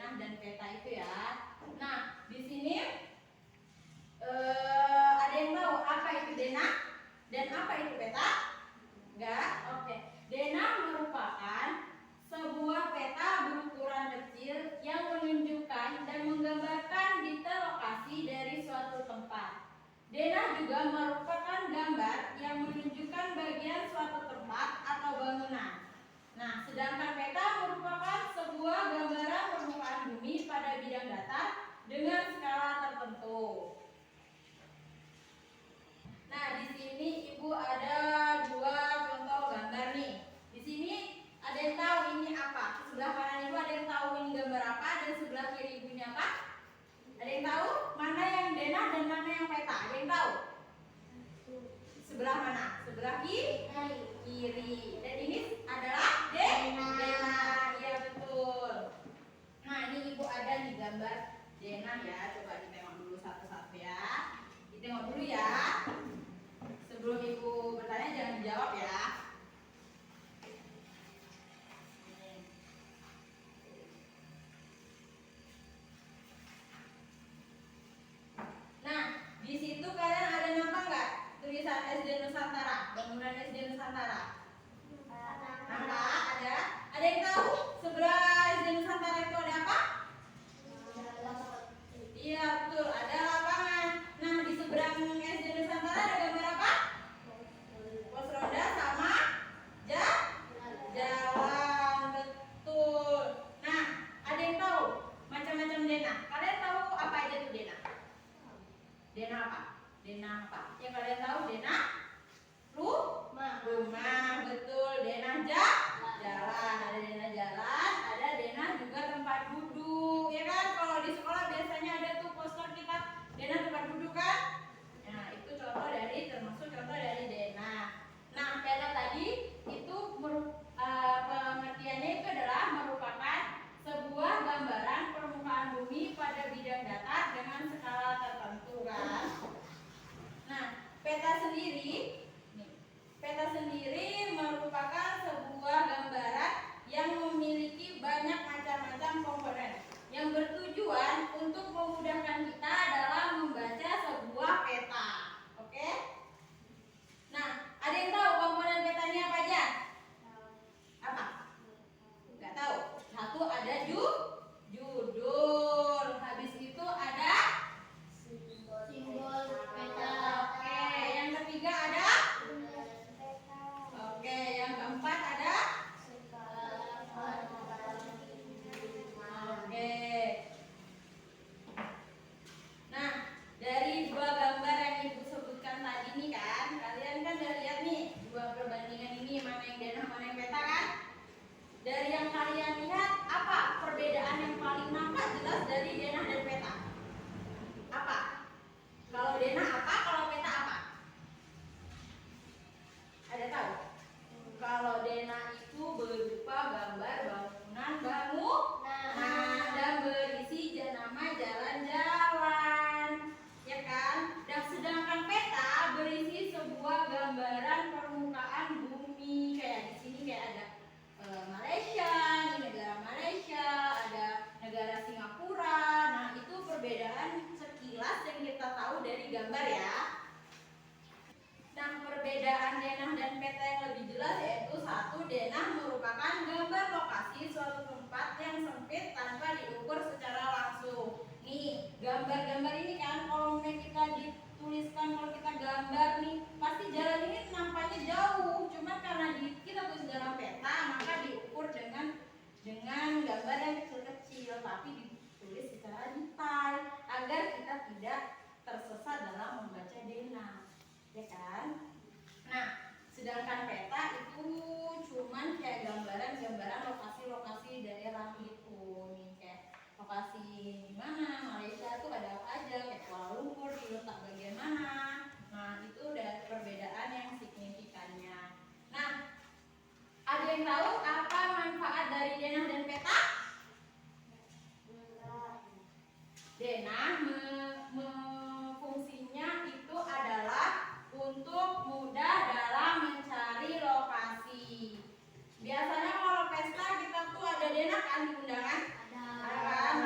denah dan peta itu ya. Nah, di sini ada yang tahu apa itu denah dan apa itu peta? Enggak? Oke. Denah merupakan sebuah peta berukuran kecil yang menunjukkan dan menggambarkan detail lokasi dari suatu tempat. Denah juga merupakan gambar yang menunjukkan bagian suatu tempat atau bangunan. Nah, sedangkan peta merupakan sebuah gambaran permukaan bumi pada bidang datar dengan skala tertentu. Nah, di sini Ibu ada dua contoh gambar nih. Di sini ada yang tahu ini apa? Sebelah kanan Ibu ada yang tahu ini gambar apa dan sebelah kiri Ibu ini apa? Ada yang tahu mana yang denah dan mana yang peta? Ada yang tahu? Sebelah mana? Sebelah kiri. Dan ini adalah denah. Iya betul. Nah, ini Ibu ada di gambar denah ya. Coba ditengok dulu satu-satu ya. Ditengok dulu ya. Sebelum Ibu bertanya jangan dijawab ya. Nah, di situ kalian ada nampak nggak tulisan SD Nusantara, bangunan SD Nusantara? Nampak? Ada? Ada yang tahu sebelah SD Nusantara itu ada apa? Iya betul, ada lapangan. Nah, di seberang SD Nusantara ada gambar apa? Pos roda sama jalan, betul. Nah, ada yang tahu macam-macam denah. Kalian tahu apa aja tuh denah? Denah apa? Denah apa? Yang kalian tahu denah? Rumah, betul. Denah jalan, ada denah jalan, ada denah juga tempat duduk, ya kan? Kalau di sekolah biasanya ada tuh poster kita denah tempat duduk kan? Nah, itu termasuk contoh dari denah. Nah, peta tadi itu pengertiannya itu adalah merupakan sebuah gambaran permukaan bumi pada bidang datar dengan skala tertentu kan. Nah, peta sendiri merupakan sebuah gambaran yang memiliki banyak macam-macam komponen yang bertujuan untuk memudahkan kita dalam membaca sebuah peta. Oke? Nah, ada yang tahu komponen petanya apa aja? Apa? Nggak tahu. Satu ada judul. Habis itu ada simbol peta. Oke, yang ketiga ada? Oke, yang keempat ada? Oke. Nah, dari dua gambar yang Ibu sebutkan tadi nih kan, kalian kan udah lihat nih dua perbandingan ini, mana yang denah, mana yang peta kan? Dari yang kalian lihat, apa perbedaan yang paling nampak jelas dari denah dan peta? Apa? Kalau denah apa? Kalau peta apa? Ada tahu? Kalau denah itu berupa gambar bangunan dan berisi nama jalan-jalan, ya kan? Dan sedangkan peta berisi sebuah gambaran permukaan bumi. Kayak di sini kayak ada Malaysia, ini negara Malaysia, ada negara Singapura. Nah, itu perbedaan sekilas yang kita tahu dari gambar ya. Nah, perbedaan denah dan peta yang lebih jelas yaitu satu, denah merupakan gambar lokasi suatu tempat yang sempit tanpa diukur secara langsung. Nih, gambar-gambar ini kan kalau kita dituliskan, kalau kita gambar nih, pasti jalan ini nampaknya jauh. Cuma karena kita tulis dalam peta, maka diukur dengan gambar yang kecil-kecil, tapi ditulis secara detail agar kita tidak tersesat dalam membaca denah. Ya kan? Nah, sedangkan peta itu cuman kayak gambaran lokasi-lokasi daerah gitu. Nih kayak lokasi di mana Malaysia tuh ada apa aja, kayak Kuala Lumpur diletak bagian mana. Nah, itu udah perbedaan yang signifikannya. Nah, ada yang tahu apa manfaat dari denah dan peta? Denah fungsinya itu adalah untuk mudah dalam mencari lokasi. Biasanya kalau pesta kita tuh ada denah kan di undangan? Ada kan?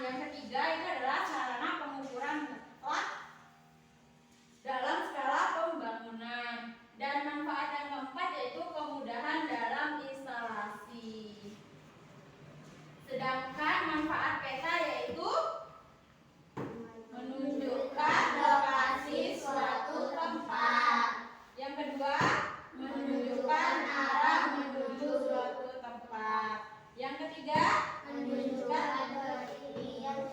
yang ketiga itu adalah sarana pengukuran mutlak dalam skala pembangunan. Dan manfaat yang keempat yaitu kemudahan dalam instalasi. Sedangkan manfaat peta yaitu menunjukkan lokasi suatu tempat. Yang kedua, menunjukkan arah menuju suatu tempat. Yang ketiga, menunjukkan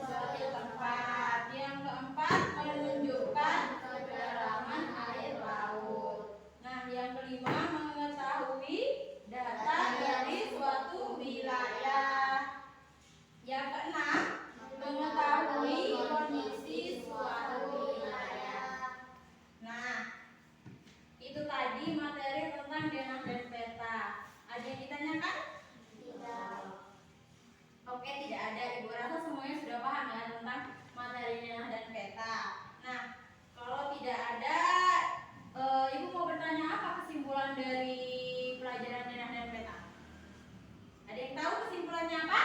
suatu tempat. Yang keempat, menunjukkan kedalaman air laut. Nah, yang kelima, mengetahui data dari suatu wilayah. Yang keenam, mengetahui kondisi suatu wilayah. Nah, itu tadi materi tentang denah dan peta. Ada yang ditanyakan? Tidak. Oke, tidak ada. Ibu rasa semuanya sudah paham ya tentang materi denah dan peta. Nah, kalau tidak ada, Ibu mau bertanya apa kesimpulan dari pelajaran denah dan peta? Ada yang tahu kesimpulannya apa?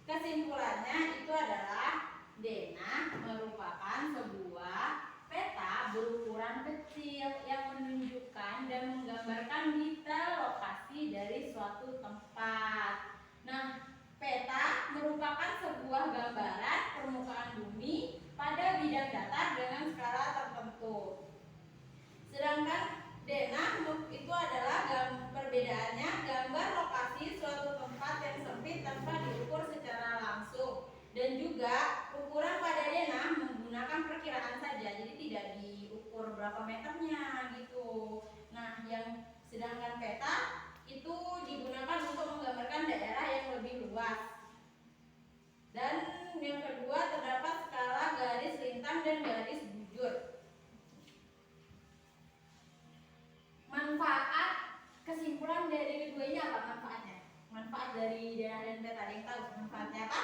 Kesimpulannya itu adalah denah merupakan sebuah peta berukuran kecil yang menunjukkan dan menggambarkan detail lokasi dari suatu tempat. Nah, peta merupakan sebuah gambaran permukaan bumi pada bidang datar dengan skala tertentu. Sedangkan denah itu adalah perbedaannya gambar lokasi suatu tempat yang sempit tanpa diukur secara langsung, dan juga ukuran pada denah menggunakan perkiraan saja, jadi tidak diukur berapa meternya gitu. Nah, yang sedangkan peta itu digunakan untuk menggambarkan daerah yang lebih luas. Dan yang kedua, terdapat skala garis lintang dan garis bujur. Manfaat kesimpulan dari kedua ini apa manfaatnya? Manfaat dari denah dan peta, ada yang tahu manfaatnya apa?